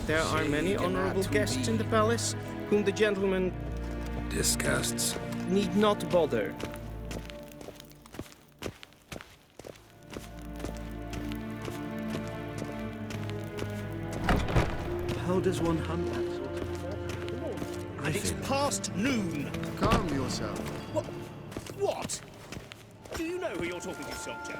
There are many honorable guests in the palace, whom the gentleman Disgusts. need not bother. How does one hunt that sort of... And it's past noon. Calm yourself. What? Do you know who you're talking to, soldier?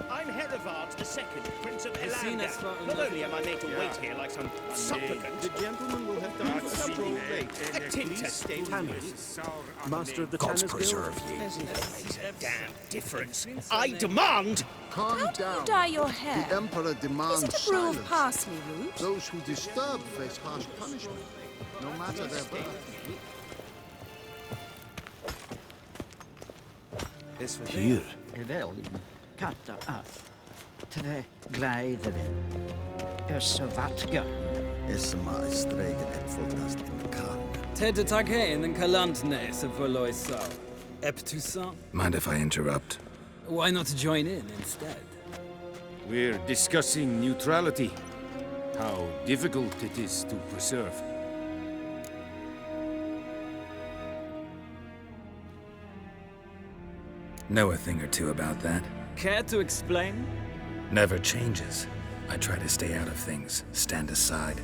I'm Herivard II, Prince of Elanda. Not only am I made to wait here like some supplicant, The gentleman will have done for the troll bait. a tinter. Tanners. Master of the Gods Tanners preserve Guild? ye. Makes a damn difference. I demand. Calm How do you down. dye your hair? The Emperor demands Is it a brew of silence. parsley root? Those who disturb face harsh punishment, no matter their birth. Hier. Geweldig. Katta af. Tre gleideren. Össa vatga. Esma is stregen en voltast in de kan. Tedde taghen en kalantne se verloisa. Eptusan. Mind if I interrupt? Why not join in instead? We're discussing neutrality. How difficult it is to preserve. Know a thing or two about that? Care to explain? Never changes. I try to stay out of things, stand aside.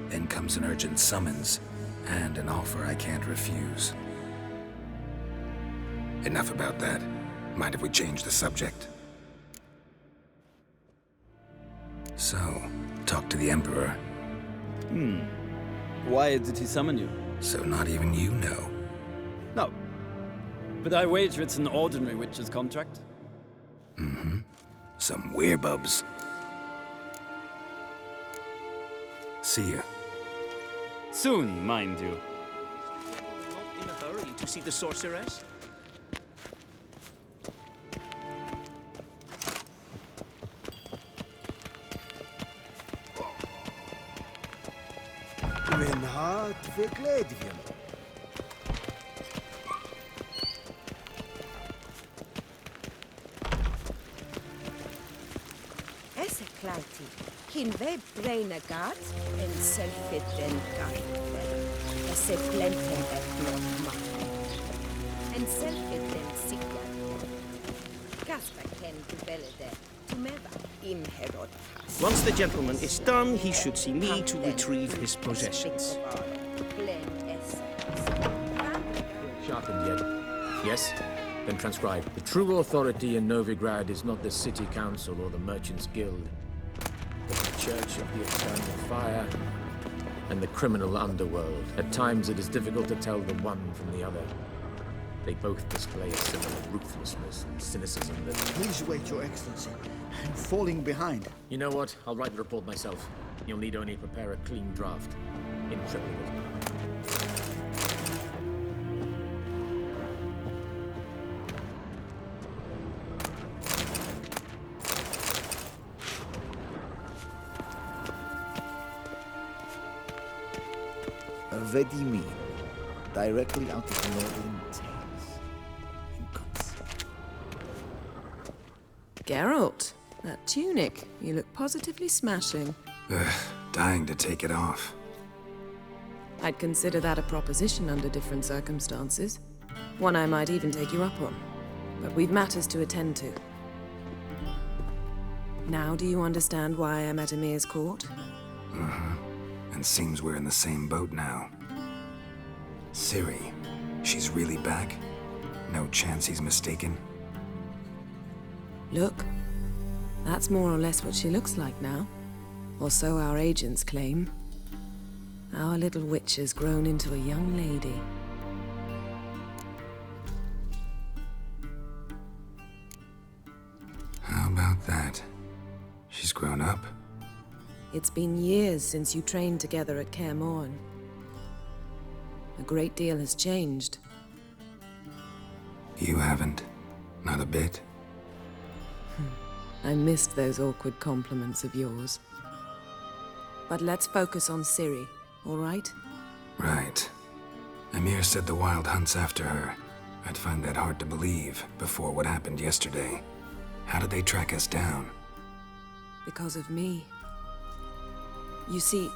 Then comes an urgent summons, and an offer I can't refuse. Enough about that. Mind if we change the subject? So, talk to the Emperor. Why did he summon you? So not even you know. No. But I wager it's an ordinary witch's contract. Some werebubs. See ya. Soon, mind you. Not in a hurry to see the sorceress. Mijn hart verkleed je. Esse klaiti. Kin we braine gat en selfit den gat. Esse plenten et blok ma. En selfit den sikja. Gaspa ken dubelle de. Tumeva im herod pas. Once the gentleman is done, he should see me to retrieve his possessions. Sharpened yet? Yes? Then transcribe. The true authority in Novigrad is not the city council or the merchants' guild, but the Church of the Eternal Fire and the criminal underworld. At times it is difficult to tell the one from the other. They both display a similar ruthlessness and cynicism that... Please wait, Your Excellency. I'm falling behind. You know what? I'll write the report myself. You'll need only prepare a clean draft. In triplicate. Vedimi, directly out of the northern tales. Geralt, that tunic. You look positively smashing. Dying to take it off. I'd consider that a proposition under different circumstances. One I might even take you up on. But we've matters to attend to. Now do you understand why I'm at Emir's court? And seems we're in the same boat now. Ciri, she's really back? No chance he's mistaken? Look, that's more or less what she looks like now. Or so our agents claim. Our little witch has grown into a young lady. How about that? She's grown up? It's been years since you trained together at Kaer Morhen. A great deal has changed. You haven't. Not a bit. I missed those awkward compliments of yours. But let's focus on Ciri, all right? Right. Emir said the Wild hunts after her. I'd find that hard to believe before what happened yesterday. How did they track us down? Because of me. You see,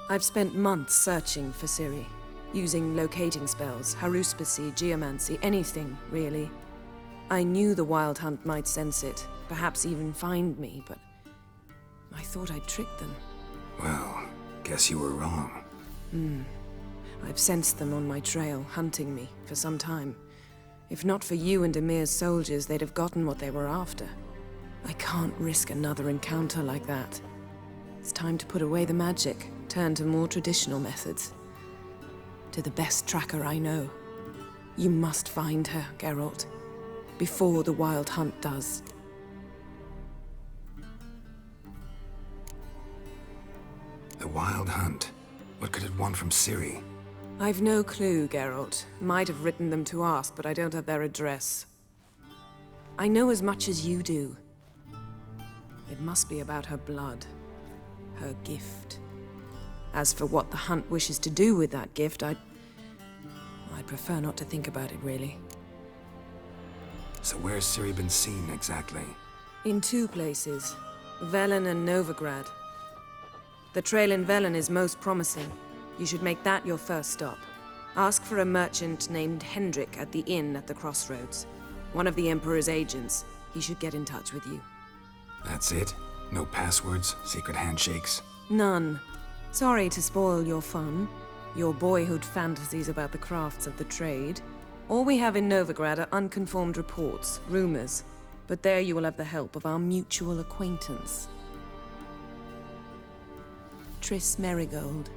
I've spent months searching for Ciri, using locating spells, haruspicy, geomancy, anything, really. I knew the Wild Hunt might sense it, perhaps even find me, but I thought I'd tricked them. Well, guess you were wrong. I've sensed them on my trail, hunting me, for some time. If not for you and Emir's soldiers, they'd have gotten what they were after. I can't risk another encounter like that. It's time to put away the magic, turn to more traditional methods. To the best tracker I know. You must find her, Geralt. Before the Wild Hunt does. The Wild Hunt? What could it want from Ciri? I've no clue, Geralt. Might have written them to ask, but I don't have their address. I know as much as you do. It must be about her blood. Her gift. As for what the Hunt wishes to do with that gift, I'd prefer not to think about it, really. So where's Ciri been seen, exactly? In 2 places. Velen and Novigrad. The trail in Velen is most promising. You should make that your first stop. Ask for a merchant named Hendrik at the inn at the crossroads. One of the Emperor's agents. He should get in touch with you. That's it? No passwords? Secret handshakes? None. Sorry to spoil your fun. Your boyhood fantasies about the crafts of the trade. All we have in Novigrad are unconfirmed reports, rumors. But there you will have the help of our mutual acquaintance. Triss Merigold.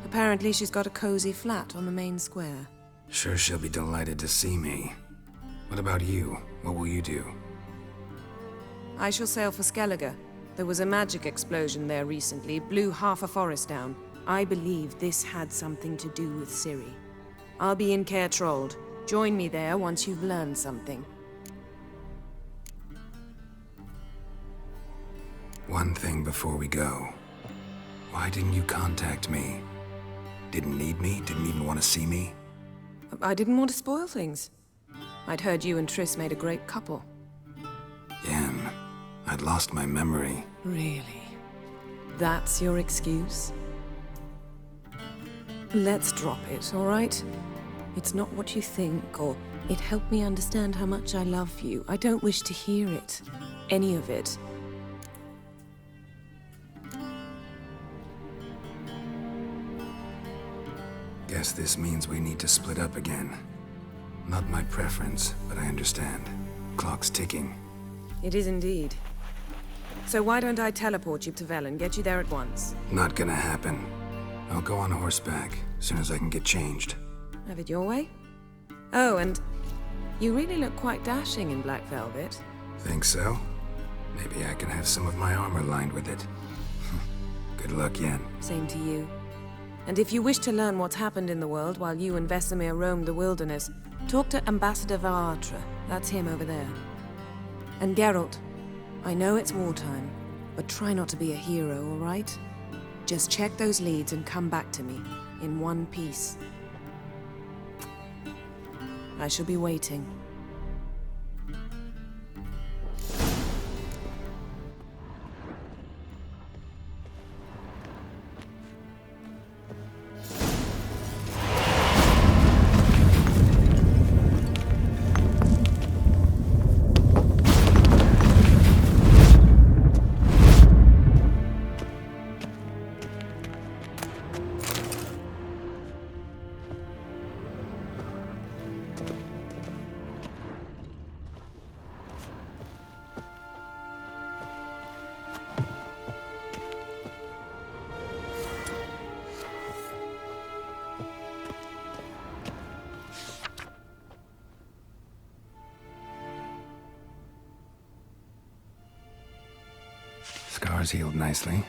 Apparently she's got a cozy flat on the main square. Sure she'll be delighted to see me. What about you? What will you do? I shall sail for Skellige. There was a magic explosion there recently, blew half a forest down. I believe this had something to do with Ciri. I'll be in Caer Trold. Join me there once you've learned something. One thing before we go. Why didn't you contact me? Didn't need me? Didn't even want to see me? I didn't want to spoil things. I'd heard you and Triss made a great couple. Yen, I'd lost my memory. Really? That's your excuse? Let's drop it, all right? It's not what you think, or it helped me understand how much I love you. I don't wish to hear it. Any of it. Guess this means we need to split up again. Not my preference, but I understand. Clock's ticking. It is indeed. So why don't I teleport you to Velen, get you there at once? Not gonna happen. I'll go on horseback, as soon as I can get changed. Have it your way? Oh, and you really look quite dashing in black velvet. Think so? Maybe I can have some of my armor lined with it. Good luck, Yen. Same to you. And if you wish to learn what's happened in the world while you and Vesemir roamed the wilderness, talk to Ambassador Varatra. That's him over there. And Geralt, I know it's wartime, but try not to be a hero, all right? Just check those leads and come back to me, in one piece. I shall be waiting. Scars healed nicely.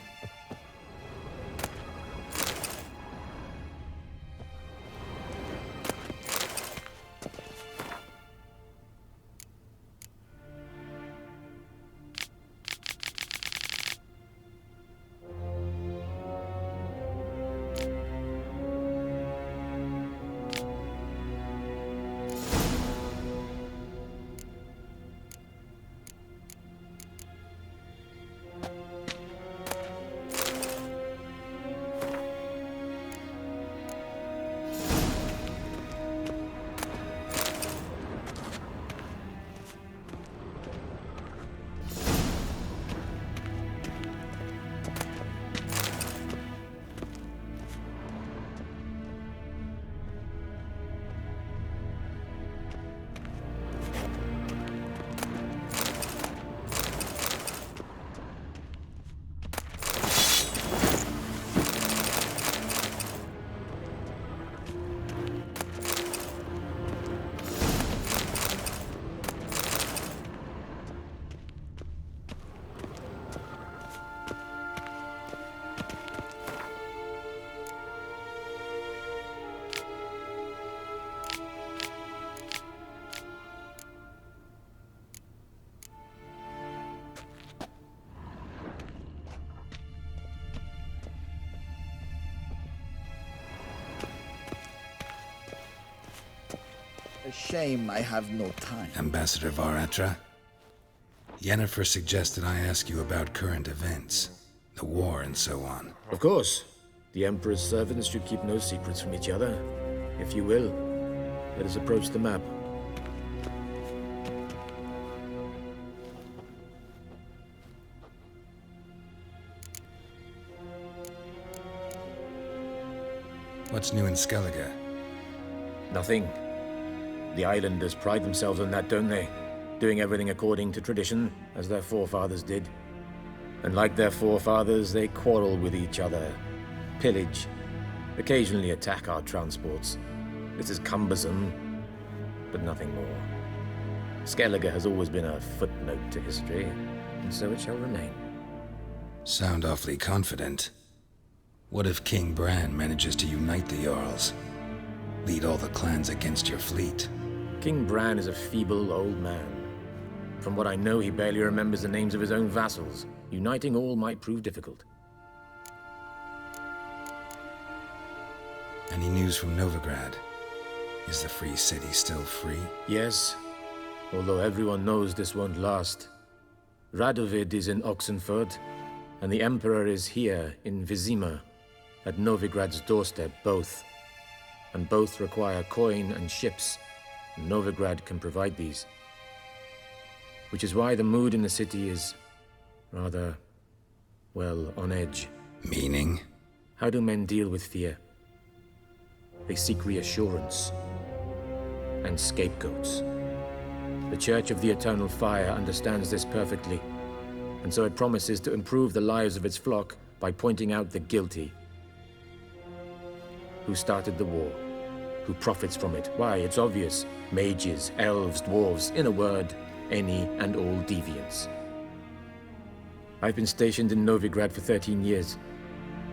A shame I have no time. Ambassador Varatra? Yennefer suggested I ask you about current events, the war and so on. Of course. The Emperor's servants should keep no secrets from each other. If you will, let us approach the map. What's new in Skellige? Nothing. The islanders pride themselves on that, don't they? Doing everything according to tradition, as their forefathers did. And like their forefathers, they quarrel with each other, pillage, occasionally attack our transports. This is cumbersome, but nothing more. Skellige has always been a footnote to history, and so it shall remain. Sound awfully confident. What if King Bran manages to unite the Jarls? Lead all the clans against your fleet? King Bran is a feeble old man. From what I know, he barely remembers the names of his own vassals. Uniting all might prove difficult. Any news from Novigrad? Is the Free City still free? Yes, although everyone knows this won't last. Radovid is in Oxenford, and the Emperor is here in Vizima, at Novigrad's doorstep, both. And both require coin and ships, and Novigrad can provide these. Which is why the mood in the city is rather, well, on edge. Meaning? How do men deal with fear? They seek reassurance and scapegoats. The Church of the Eternal Fire understands this perfectly, and so it promises to improve the lives of its flock by pointing out the guilty. Who started the war? Who profits from it? Why, it's obvious. Mages, elves, dwarves, in a word, any and all deviants. I've been stationed in Novigrad for 13 years.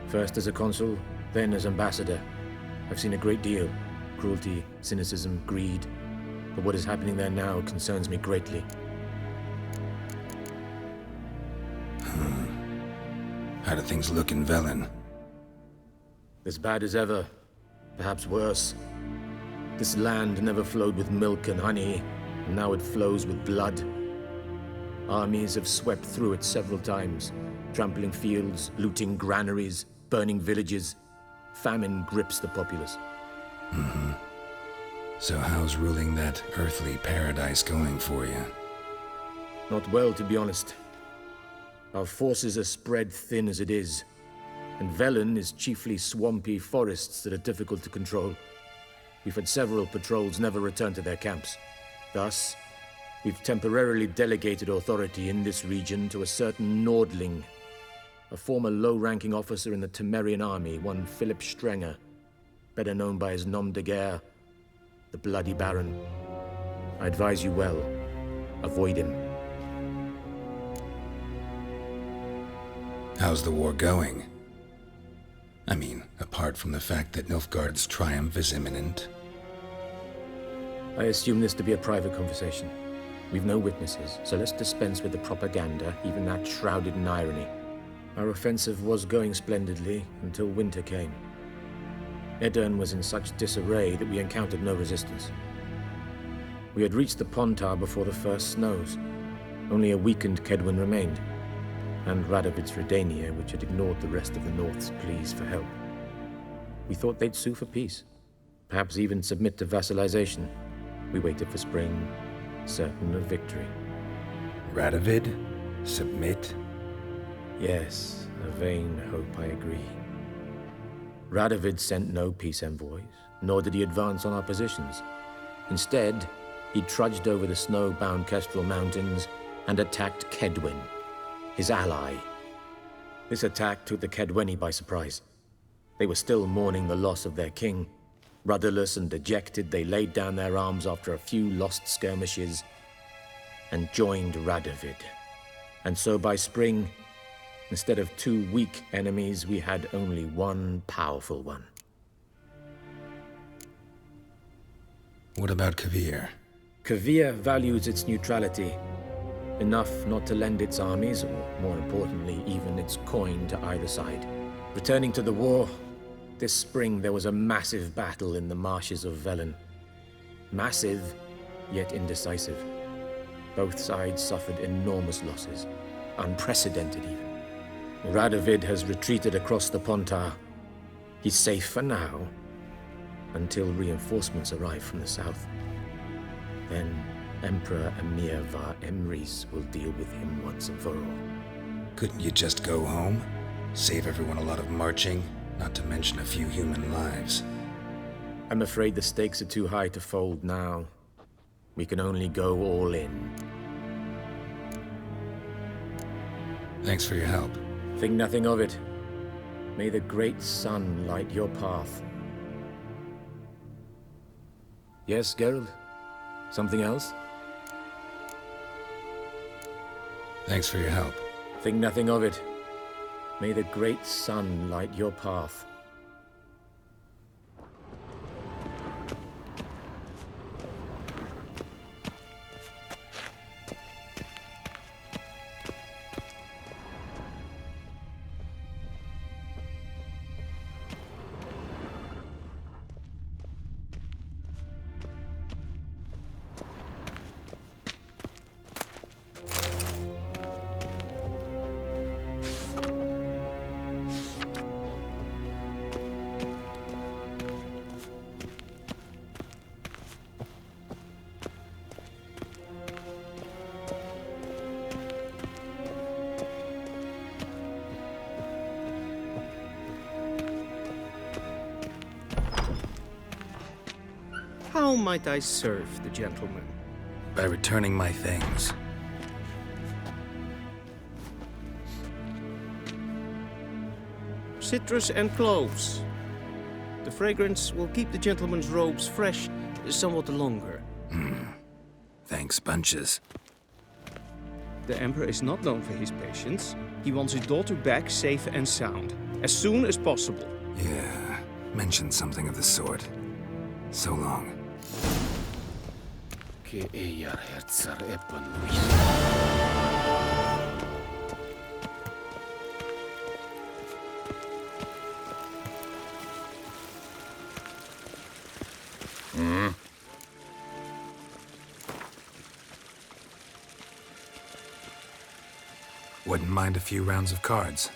First as a consul, then as ambassador. I've seen a great deal. Cruelty, cynicism, greed. But what is happening there now concerns me greatly. How do things look in Velen? As bad as ever. Perhaps worse. This land never flowed with milk and honey, and now it flows with blood. Armies have swept through it several times, trampling fields, looting granaries, burning villages. Famine grips the populace. So how's ruling that earthly paradise going for you? Not well, to be honest. Our forces are spread thin as it is, and Velen is chiefly swampy forests that are difficult to control. We've had several patrols never return to their camps. Thus, we've temporarily delegated authority in this region to a certain Nordling, a former low-ranking officer in the Temerian army, one Philip Strenger, better known by his nom de guerre, the Bloody Baron. I advise you well. Avoid him. How's the war going? I mean, apart from the fact that Nilfgaard's triumph is imminent. I assume this to be a private conversation. We've no witnesses, so let's dispense with the propaganda, even that shrouded in irony. Our offensive was going splendidly until winter came. Edirn was in such disarray that we encountered no resistance. We had reached the Pontar before the first snows. Only a weakened Kedwin remained, and Radovid's Redania, which had ignored the rest of the North's pleas for help. We thought they'd sue for peace, perhaps even submit to vassalization. We waited for spring, certain of victory. Radovid? Submit? Yes, a vain hope, I agree. Radovid sent no peace envoys, nor did he advance on our positions. Instead, he trudged over the snow-bound Kestrel Mountains and attacked Kedwen, his ally. This attack took the Kedweni by surprise. They were still mourning the loss of their king. Rudderless and dejected, they laid down their arms after a few lost skirmishes and joined Radovid. And so by spring, instead of 2 weak enemies, we had only one powerful one. What about Kavir? Kavir values its neutrality, enough not to lend its armies, or more importantly, even its coin to either side. Returning to the war, this spring there was a massive battle in the marshes of Velen. Massive, yet indecisive. Both sides suffered enormous losses, unprecedented even. Radovid has retreated across the Pontar. He's safe for now, until reinforcements arrive from the south. Then Emperor Emir var Emrys will deal with him once and for all. Couldn't you just go home? Save everyone a lot of marching, not to mention a few human lives. I'm afraid the stakes are too high to fold now. We can only go all in. Thanks for your help. Think nothing of it. May the great sun light your path. Yes, Geralt? Something else? Thanks for your help. Think nothing of it. May the great sun light your path. How might I serve the gentleman? By returning my things. Citrus and cloves. The fragrance will keep the gentleman's robes fresh somewhat longer. Thanks, bunches. The Emperor is not known for his patience. He wants his daughter back safe and sound, as soon as possible. Yeah, mentioned something of the sort. So long. Wouldn't mind a few rounds of cards.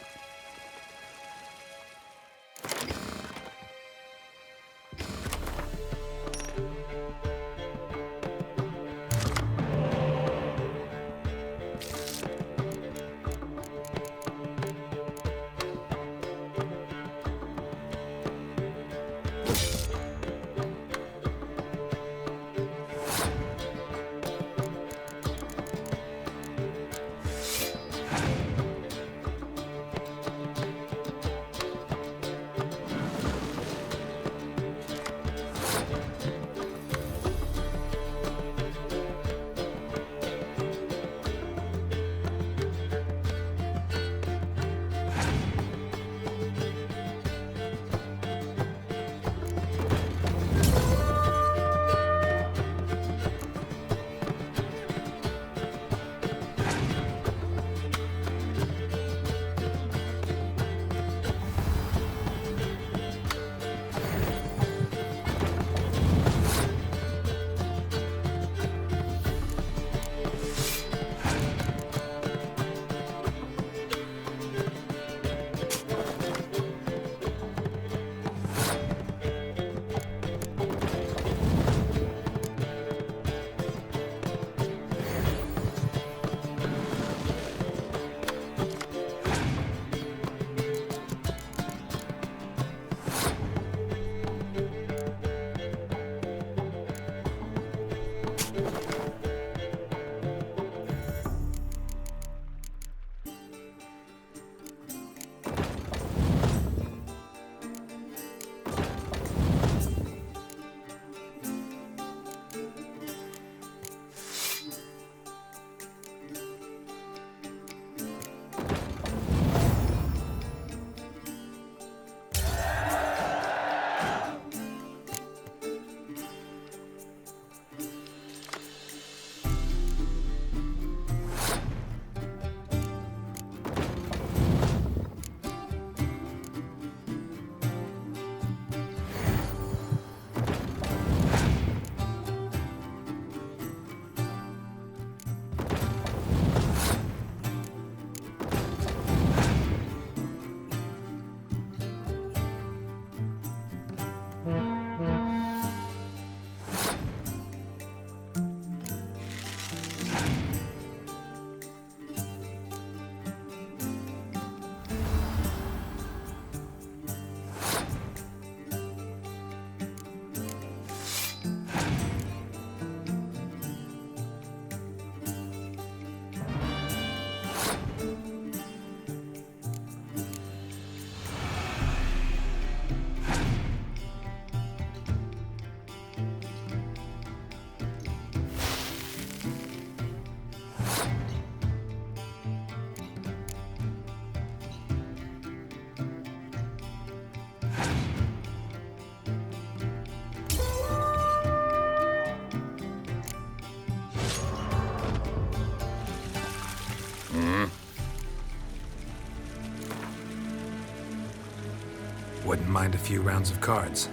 Wouldn't mind a few rounds of cards.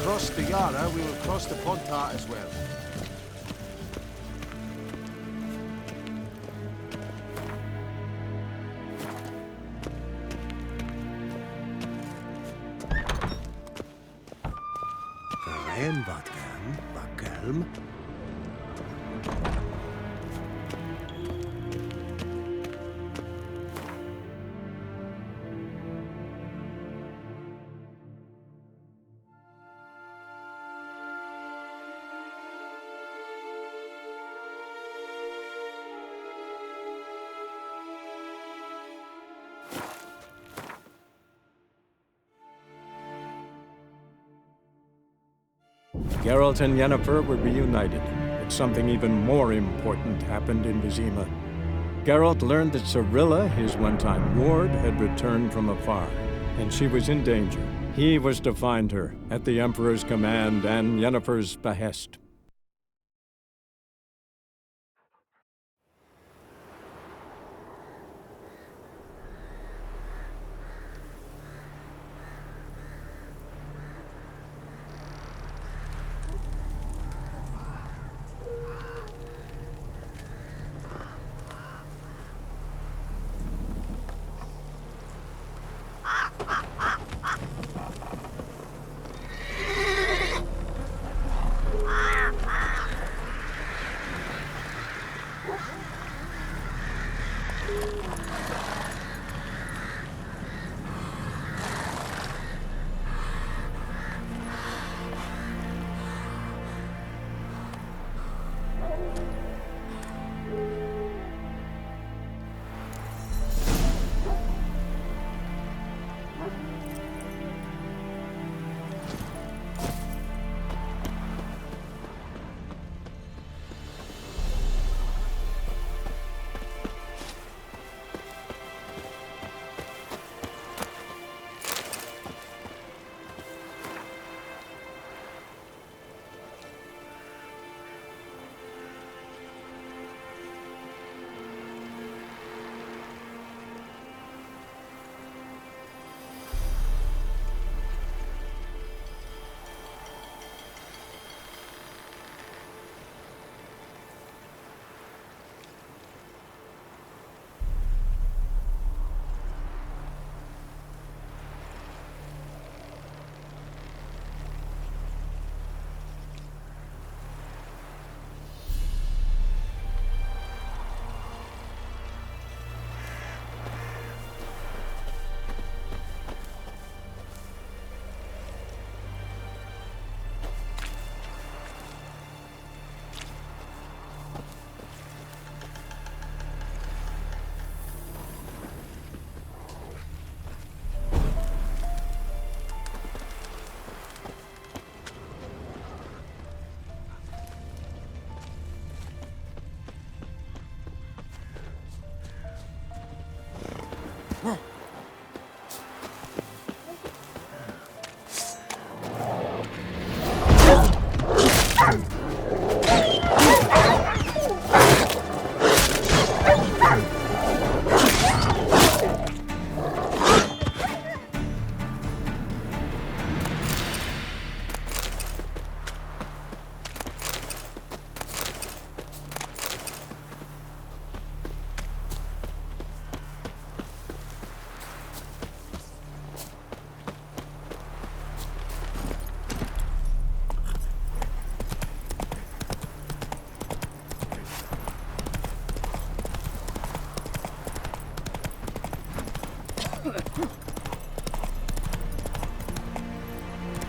Cross the Yara, we will cross the Pontar as well. Verein Vatkelm. Geralt and Yennefer were reunited, but something even more important happened in Vizima. Geralt learned that Cirilla, his one-time ward, had returned from afar, and she was in danger. He was to find her, at the Emperor's command and Yennefer's behest.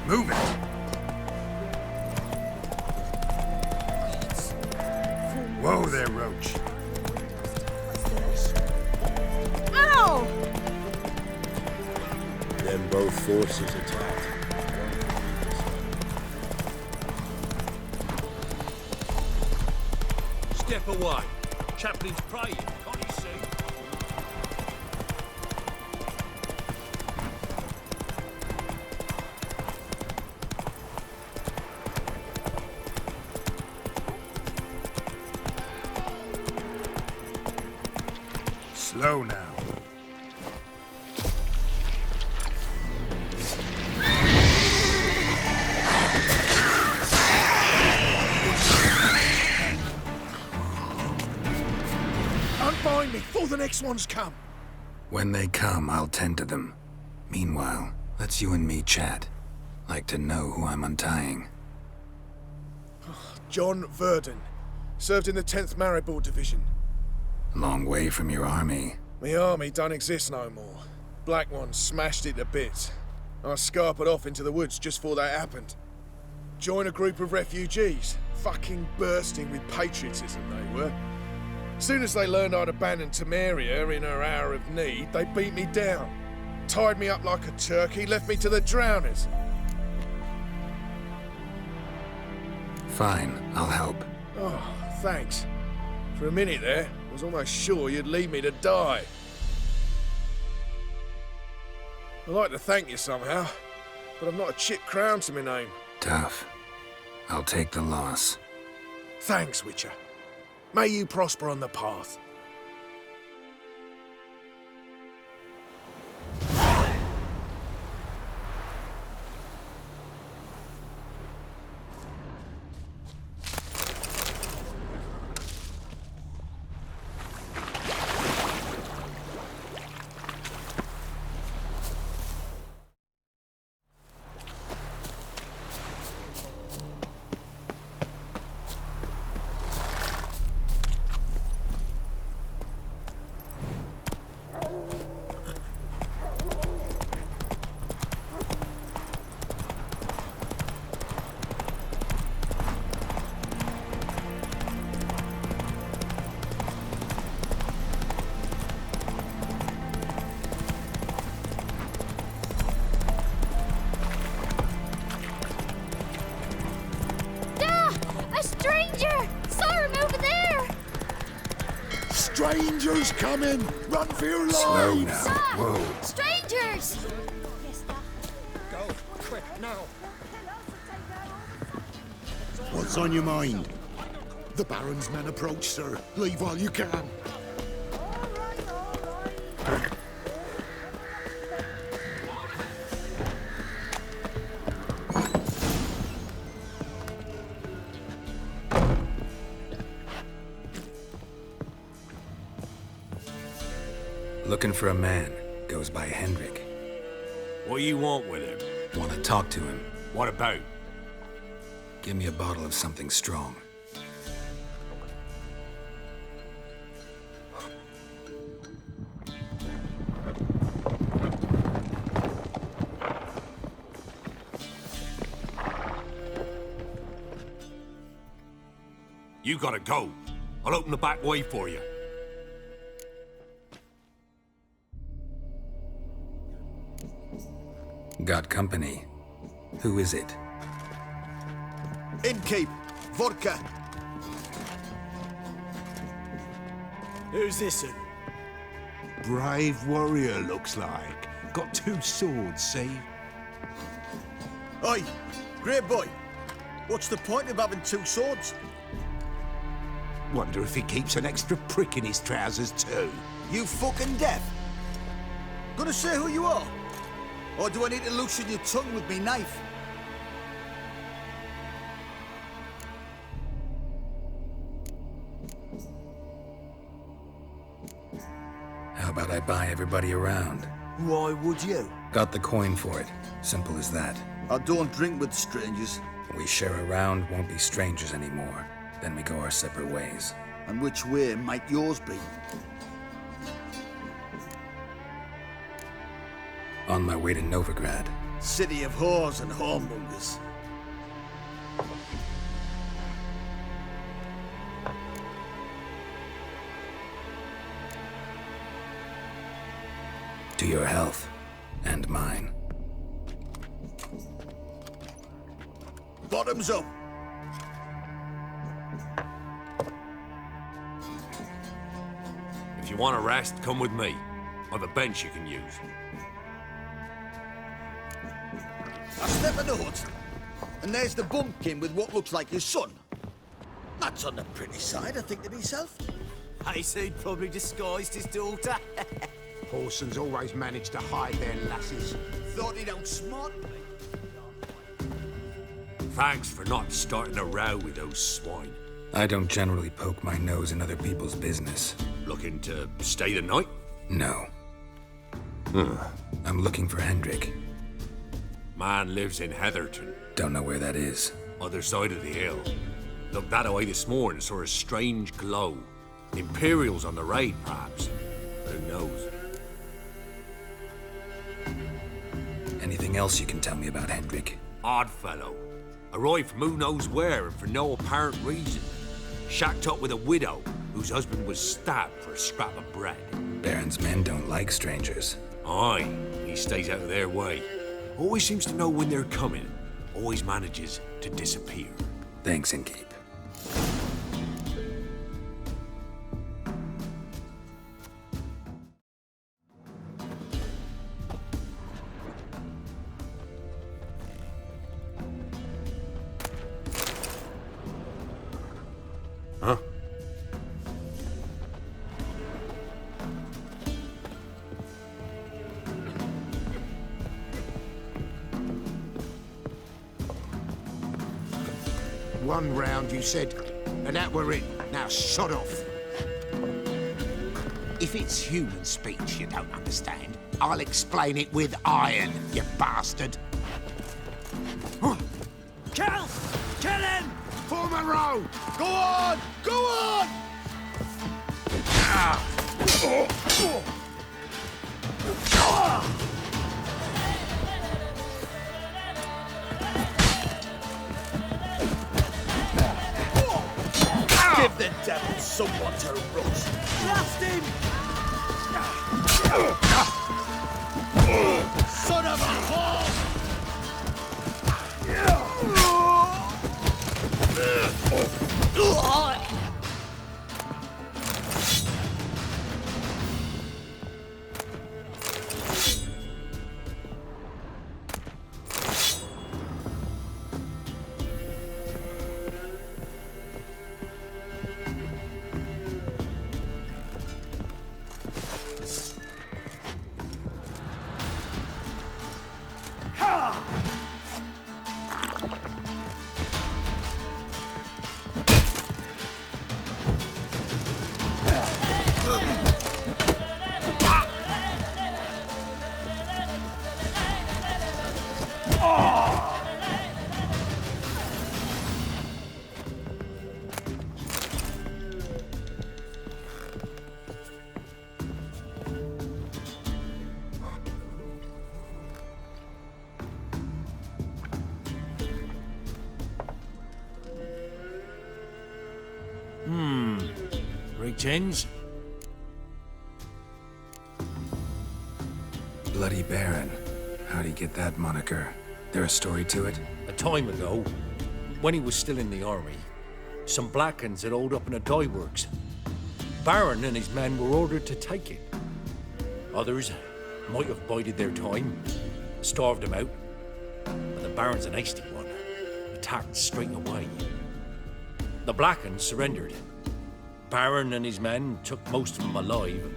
Move it! Whoa there, Roach. Ow! Then both forces attacked. Step away. Chaplain's praying, can't you see? Slow now. Unbind me before the next ones come. When they come, I'll tend to them. Meanwhile, let's you and me chat. Like to know who I'm untying. John Verdon. Served in the 10th Maribor Division. Long way from your army. My army don't exist no more. Black Ones smashed it to bits. I scarpered off into the woods just before that happened. Joined a group of refugees. Fucking bursting with patriotism they were. Soon as they learned I'd abandoned Temeria in her hour of need, they beat me down. Tied me up like a turkey, left me to the drowners. Fine, I'll help. Oh, thanks. For a minute there, I was almost sure you'd leave me to die. I'd like to thank you somehow, but I've not a chip crown to my name. Tough. I'll take the loss. Thanks, Witcher. May you prosper on the path. Strangers coming! Run for your lives! Slow now. Whoa. Strangers! Go, quick, now! What's on your mind? The Baron's men approach, sir. Leave while you can. Looking for a man. Goes by Hendrik. What do you want with him? Want to talk to him. What about? Give me a bottle of something strong. You gotta go. I'll open the back way for you. Got company. Who is it? Innkeep, vodka. Who's this? Brave warrior, looks like. Got 2 swords, see? Oi, great boy. What's the point of having 2 swords? Wonder if he keeps an extra prick in his trousers too. You fucking deaf? Gonna say who you are? Or do I need to loosen your tongue with me knife? How about I buy everybody around? Why would you? Got the coin for it. Simple as that. I don't drink with strangers. We share a round, won't be strangers anymore. Then we go our separate ways. And which way might yours be? On my way to Novigrad. City of whores and hornmongers. To your health. And mine. Bottoms up! If you want a rest, come with me. Or the bench you can use. I step in the hut, and there's the bumpkin with what looks like his son. That's on the pretty side, I think to myself. I say he'd probably disguised his daughter. Horsons always manage to hide their lasses. Thought he'd outsmart me. Thanks for not starting a row with those swine. I don't generally poke my nose in other people's business. Looking to stay the night? No. I'm looking for Hendrik. Man lives in Heatherton. Don't know where that is. Other side of the hill. Looked that away this morning, saw a strange glow. Imperials on the raid, perhaps. Who knows? Anything else you can tell me about Hendrik? Odd fellow. Arrived from who knows where and for no apparent reason. Shacked up with a widow whose husband was stabbed for a scrap of bread. Baron's men don't like strangers. Aye, he stays out of their way. Always seems to know when they're coming. Always manages to disappear. Thanks, Innkeep. 1 round, you said, and that were it. Now shut off. If it's human speech you don't understand, I'll explain it with iron, you bastard. Kill! Kill him! Form a row! Go on! Go on! Give the devil someone to roast. Blast him! Son of a whore! Greetings. Bloody Baron. How'd he get that moniker? There a story to it? A time ago, when he was still in the army, some Blackens had holed up in a dye works. Baron and his men were ordered to take it. Others might have bided their time, starved him out, but the Baron's an hasty one, attacked straight away. The Blackens surrendered. Baron and his men took most of them alive,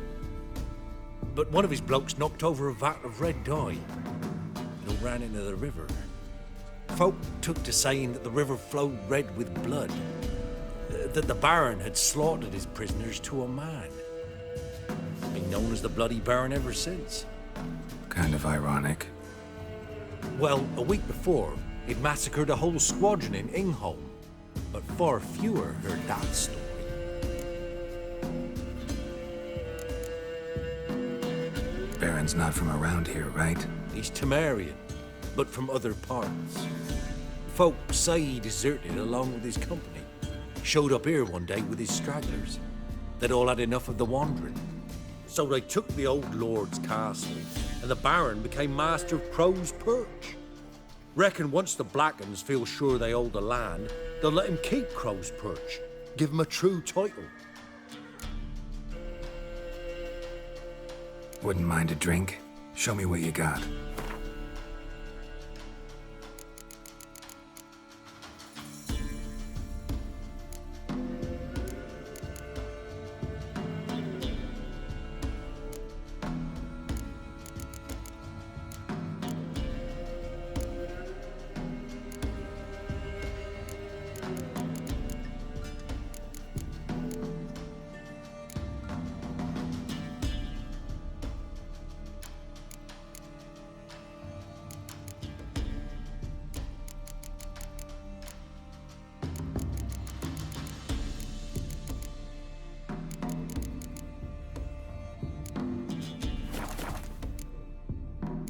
but one of his blokes knocked over a vat of red dye. It all ran into the river. Folk took to saying that the river flowed red with blood, that the Baron had slaughtered his prisoners to a man. Been known as the Bloody Baron ever since. Kind of ironic. Well, a week before, he'd massacred a whole squadron in Ingholm, but far fewer heard that story. Baron's not from around here, right? He's Temerian, but from other parts. Folk say he deserted along with his company. Showed up here one day with his stragglers. They'd all had enough of the wandering. So they took the old lord's castle, and the Baron became master of Crow's Perch. Reckon once the Blackens feel sure they hold the land, they'll let him keep Crow's Perch, give him a true title. Wouldn't mind a drink? Show me what you got.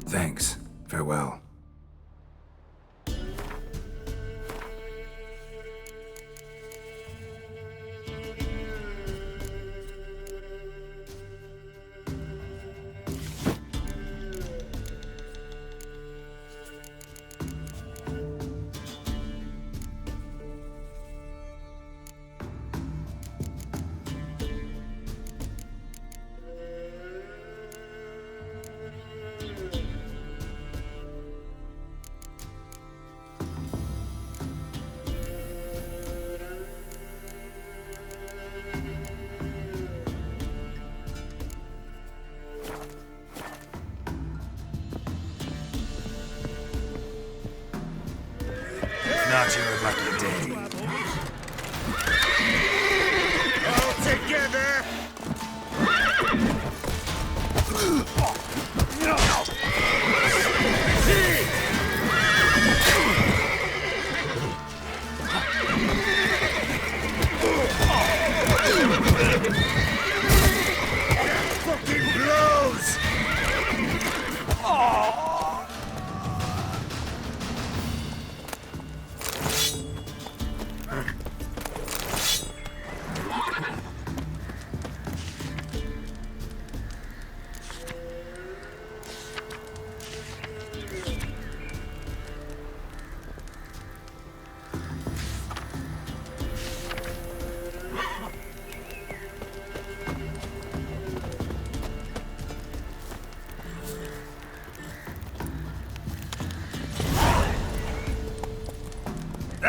Thanks. Farewell.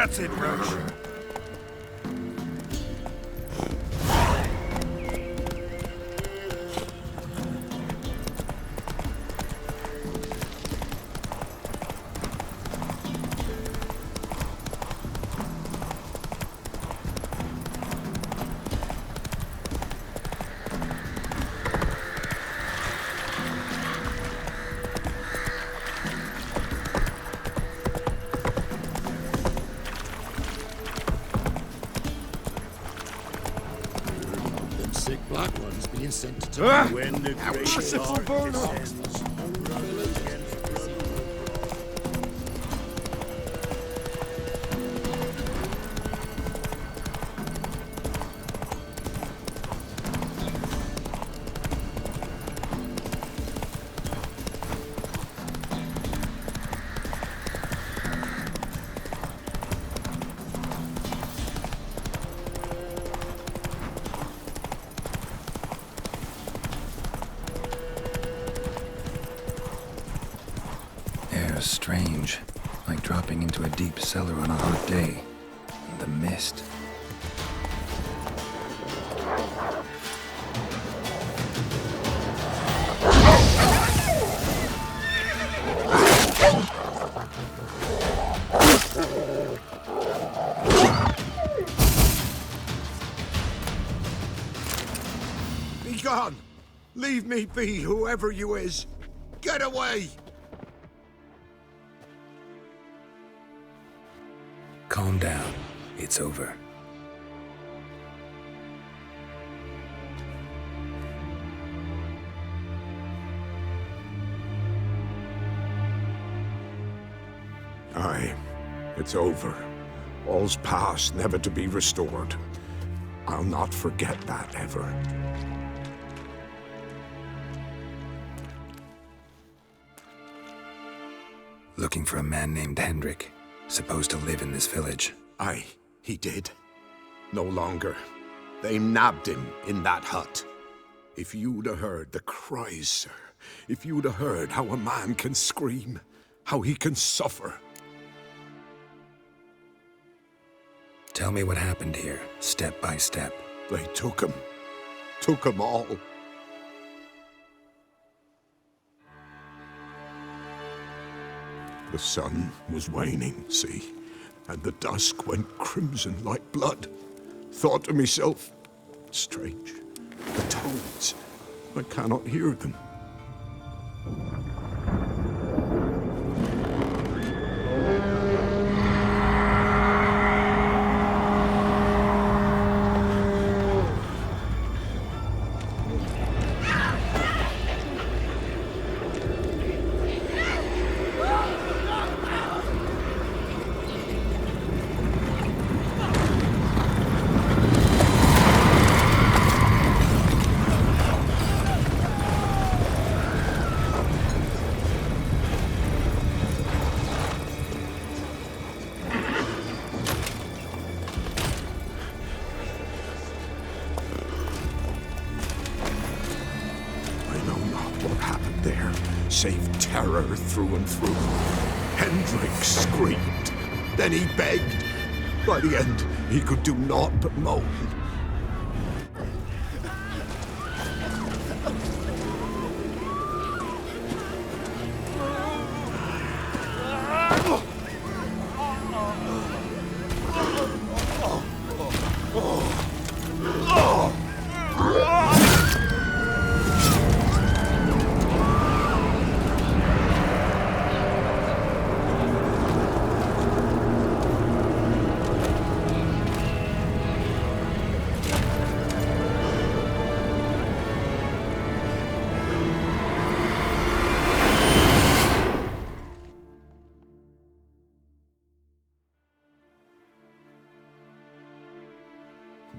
That's it, Roach. Them sick black ones being sent to When the great merciful Lord burn-off. descends, Air's strange, like dropping into a deep cellar on a hot day. And the mist. Be gone! Leave me be, whoever you is! Get away! Calm down. It's over. Aye, it's over. All's past, never to be restored. I'll not forget that ever. Looking for a man named Hendrik, supposed to live in this village. Aye, he did. No longer. They nabbed him in that hut. If you'd have heard the cries, sir, if you'd have heard how a man can scream, how he can suffer. Tell me what happened here, step by step. They took him all. The sun was waning, see, and the dusk went crimson like blood. Thought to myself, strange, the toads, I cannot hear them. Save terror through and through. Hendrik screamed. Then he begged. By the end, he could do naught but moan.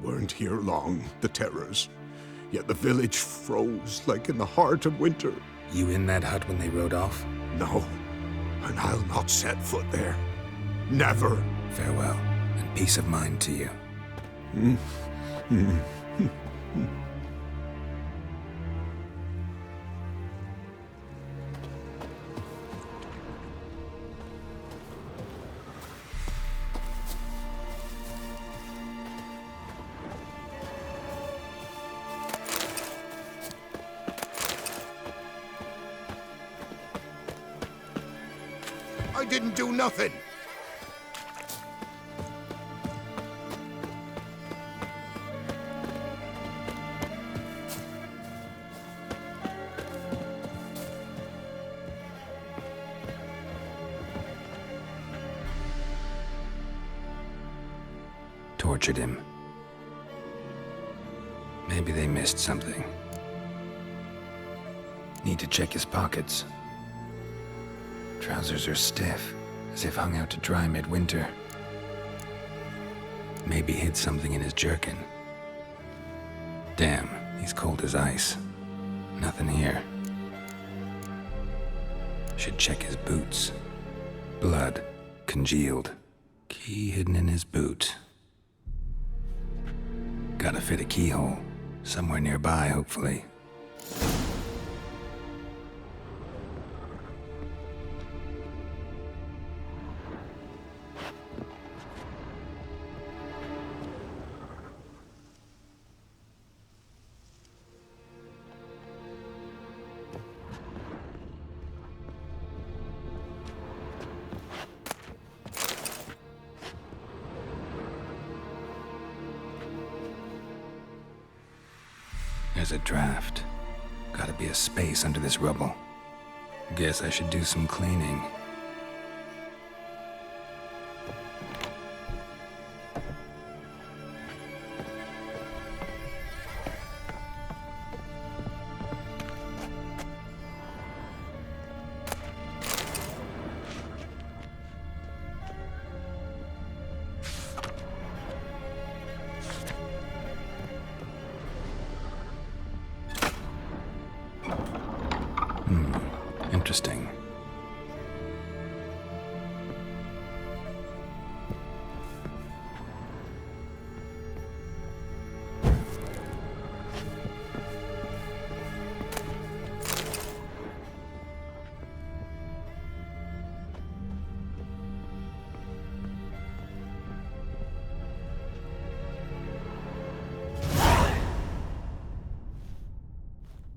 Weren't here long, the terrors. Yet the village froze like in the heart of winter. You in that hut when they rode off? No, and I'll not set foot there. Never. Farewell, and peace of mind to you. I didn't do nothing. Tortured him. Maybe they missed something. Need to check his pockets. Trousers are stiff, as if hung out to dry midwinter. Maybe hid something in his jerkin. Damn, he's cold as ice. Nothing here. Should check his boots. Blood, congealed. Key hidden in his boot. Gotta fit a keyhole. Somewhere nearby, hopefully. There's a draft. Gotta be a space under this rubble. Guess I should do some cleaning. Interesting.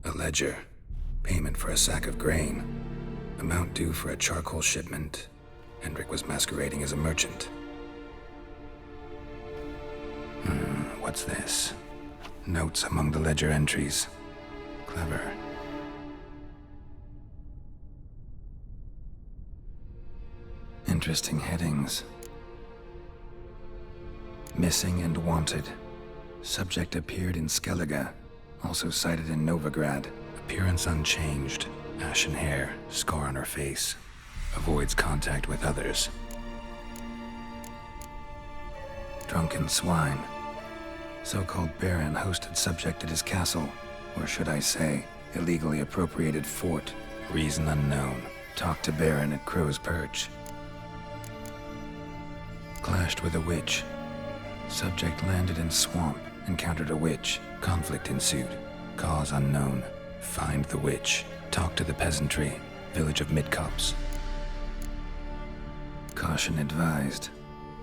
A ledger. Payment for a sack of grain. Amount due for a charcoal shipment. Hendrik was masquerading as a merchant. What's this? Notes among the ledger entries. Clever. Interesting headings. Missing and wanted. Subject appeared in Skellige. Also cited in Novigrad. Appearance unchanged. Ashen hair, scar on her face. Avoids contact with others. Drunken swine. So-called baron hosted subject at his castle. Or should I say, illegally appropriated fort. Reason unknown. Talked to baron at Crow's Perch. Clashed with a witch. Subject landed in swamp. Encountered a witch. Conflict ensued. Cause unknown. Find the witch. Talk to the peasantry. Village of Midcopse. Caution advised.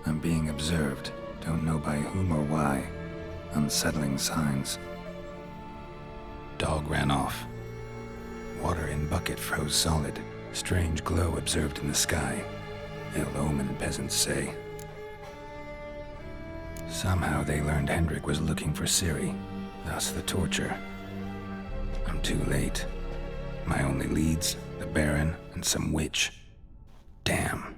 I'm being observed. Don't know by whom or why. Unsettling signs. Dog ran off. Water in bucket froze solid. Strange glow observed in the sky. Ill omen, peasants say. Somehow they learned Hendrik was looking for Ciri. Thus the torture. I'm too late. My only leads, the Baron and some witch. Damn.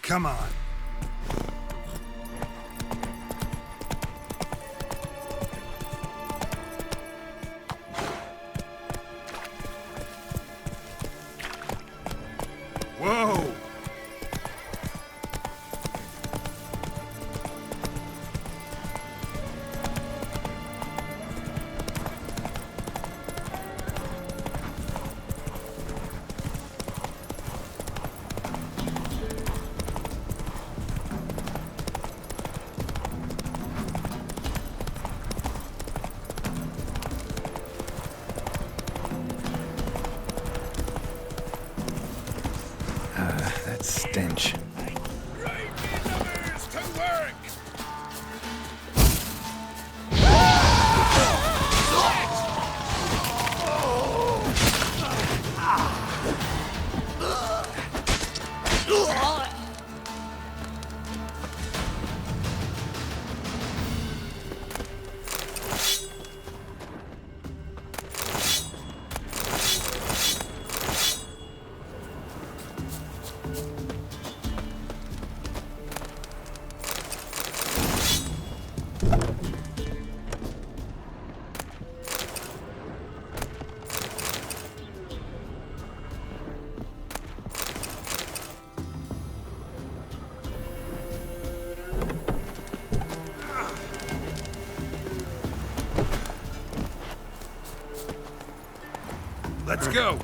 Come on. Whoa! That stench. Let's go.